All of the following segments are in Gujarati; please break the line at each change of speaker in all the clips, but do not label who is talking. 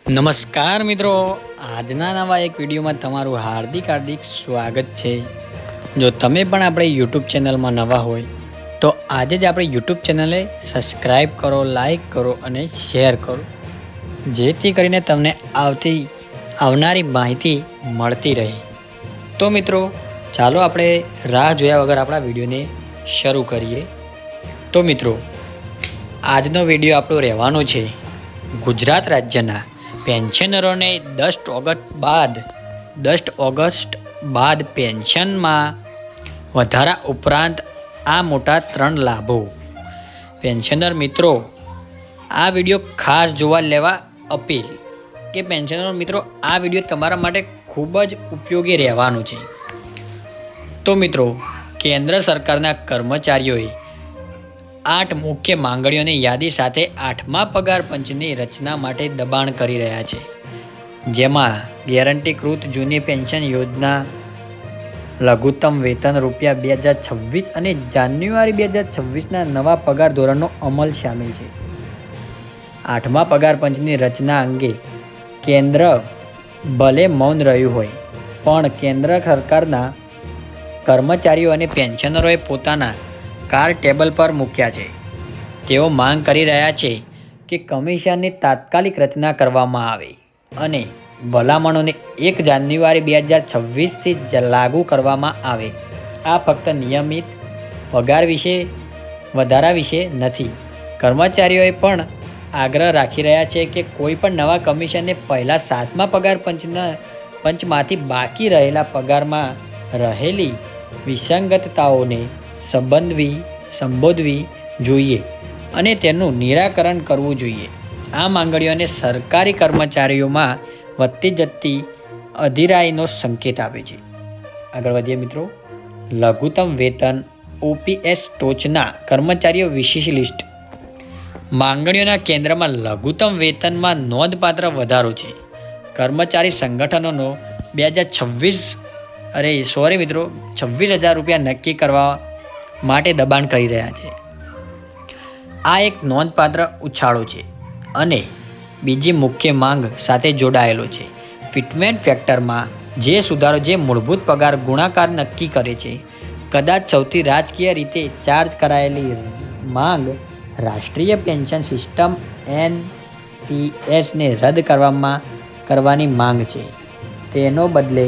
નમસ્કાર મિત્રો, આજના નવા એક વિડીયોમાં તમારું હાર્દિક સ્વાગત છે। જો તમે પણ આપણે યુટ્યુબ ચેનલમાં નવા હોય તો આજે જ આપણી યુટ્યુબ ચેનલને સબસ્ક્રાઈબ કરો, લાઈક કરો અને શેર કરો, જેથી કરીને તમને આવનારી માહિતી મળતી રહે। તો મિત્રો ચાલો આપણે રાહ જોયા વગર આપણા વિડીયોને શરૂ કરીએ। તો મિત્રો આજનો વિડીયો આપણો રહેવાનો છે ગુજરાત રાજ્યના પેન્શનરોને 10 ઓગસ્ટ બાદ પેન્શનમાં વધારા ઉપરાંત આ મોટા 3 લાભો। પેન્શનર મિત્રો, આ વિડીયો ખાસ જોવા લેવા અપીલ કે પેન્શનર મિત્રો, આ વિડીયો તમારા માટે ખૂબ જ ઉપયોગી રહેવાનું છે। તો મિત્રો, કેન્દ્ર સરકારના કર્મચારીઓએ 8 મુખ્ય માંગણીઓની યાદી સાથે 8મા પગાર પંચની રચના માટે દબાણ કરી રહ્યા છે, જેમાં ગેરંટીકૃત જૂની પેન્શન યોજના, લઘુત્તમ વેતન ₹2026 અને જાન્યુઆરી 2026ના નવા પગાર ધોરણનો અમલ શામેલ છે। 8મા પગાર પંચની રચના અંગે કેન્દ્ર ભલે મૌન રહ્યું હોય, પણ કેન્દ્ર સરકારના કર્મચારીઓ અને પેન્શનરોએ પોતાના કાર ટેબલ પર મૂક્યા છે। તેઓ માંગ કરી રહ્યા છે કે કમિશનની તાત્કાલિક રચના કરવામાં આવે અને ભલામણોને 1 જાન્યુઆરી 2026થી લાગુ કરવામાં આવે। આ ફક્ત નિયમિત પગાર વધારા વિશે નથી। કર્મચારીઓએ પણ આગ્રહ રાખી રહ્યા છે કે કોઈ પણ નવા કમિશનને પહેલા 7મા પગાર પંચમાંથી બાકી રહેલા પગારમાં રહેલી વિસંગતતાઓને સંબોધવી જોઈએ અને તેનું નિરાકરણ કરવું જોઈએ। આ માંગણીઓને સરકારી કર્મચારીઓમાં વધતી જતી અધીરાઈનો સંકેત આપે છે। આગળ વધીએ મિત્રો, લઘુત્તમ વેતન OPS ટોચના કર્મચારીઓ વિશેષ લિસ્ટ। માંગણીઓના કેન્દ્રમાં લઘુત્તમ વેતનમાં નોંધપાત્ર વધારો છે। કર્મચારી સંગઠનોનો 26,000 રૂપિયા નક્કી કરવા માટે દબાણ કરી રહ્યા છે। આ એક નોંધપાત્ર ઉછાળો છે અને બીજી મુખ્ય માંગ સાથે જોડાયેલો છે। ફિટમેન્ટ ફેક્ટરમાં જે સુધારો જે મૂળભૂત પગાર ગુણાકાર નક્કી કરે છે, કદાચ સૌથી રાજકીય રીતે ચાર્જ કરાયેલી માંગ રાષ્ટ્રીય પેન્શન સિસ્ટમ NPSને રદ કરવાની માંગ છે। તેનો બદલે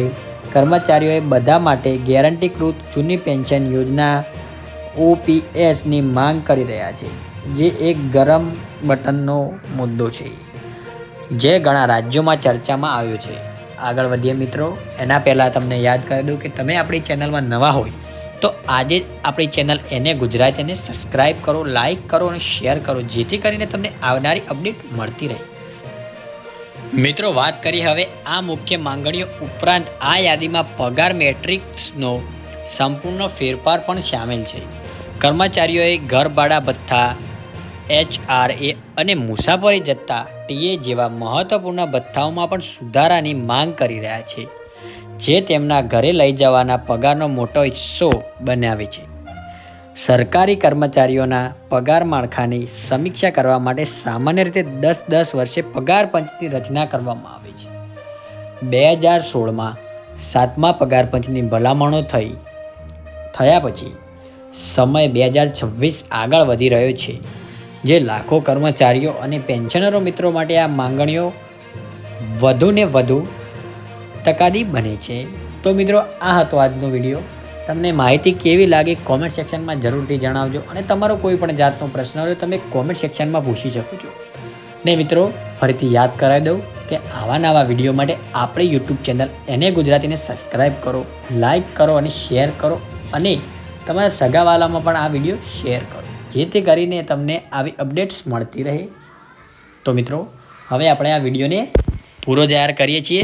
કર્મચારીઓએ બધા માટે ગેરંટીકૃત જૂની પેન્શન યોજના OPSની માંગ કરી રહ્યા છે, જે એક ગરમ બટનનો મુદ્દો છે જે ઘણા રાજ્યોમાં ચર્ચામાં આવ્યો છે। આગળ વધીએ મિત્રો, એના પહેલાં તમને યાદ કરી દઉં કે તમે આપણી ચેનલમાં નવા હોય તો આજે જ આપણી ચેનલ એને ગુજરાતીને સબસ્ક્રાઈબ કરો, લાઈક કરો અને શેર કરો, જેથી કરીને તમને આવનારી અપડેટ મળતી રહે। મિત્રો, વાત કરી હવે આ મુખ્ય માંગણીઓ ઉપરાંત આ યાદીમાં પગાર મેટ્રિક્સનો સંપૂર્ણ ફેરફાર પણ સામેલ છે। કર્મચારીઓએ ઘર ભાડા ભથ્થા, HRA અને મુસાફરી જત્તા TA જેવા મહત્વપૂર્ણ ભથ્થાઓમાં પણ સુધારાની માંગ કરી રહ્યા છે, જે તેમના ઘરે લઈ જવાના પગારનો મોટો હિસ્સો બનાવે છે। સરકારી કર્મચારીઓના પગાર માળખાની સમીક્ષા કરવા માટે સામાન્ય રીતે 10 વર્ષે પગાર પંચની રચના કરવામાં આવે છે। 2016માં 7મા પગાર પંચની ભલામણો થયા પછી સમય 2026 આગળ વધી રહ્યો છે, જે લાખો કર્મચારીઓ અને પેન્શનરો મિત્રો માટે આ માંગણીઓ વધુને વધુ તકાદી બને છે। તો મિત્રો, આ હતો આજનો વિડીયો। તમને માહિતી કેવી લાગી કોમેન્ટ સેક્શનમાં જરૂરથી જણાવજો અને તમારો કોઈ પણ જાતનો પ્રશ્ન હોય તમે કોમેન્ટ સેક્શનમાં પૂછી શકો છો। ને મિત્રો, ફરીથી યાદ કરાવી દઉં કે આવા નવા વિડીયો માટે આપણી યુટ્યુબ ચેનલ એને ગુજરાતીને સબસ્ક્રાઈબ કરો, લાઈક કરો અને શેર કરો અને તમારા સગાવાલામાં પણ આ વિડીયો શેર કરો, જેથી કરીને તમને આવી અપડેટ્સ મળતી રહે। તો મિત્રો, હવે આપણે આ વિડીયોને પૂરો જાહેર કરીએ છીએ।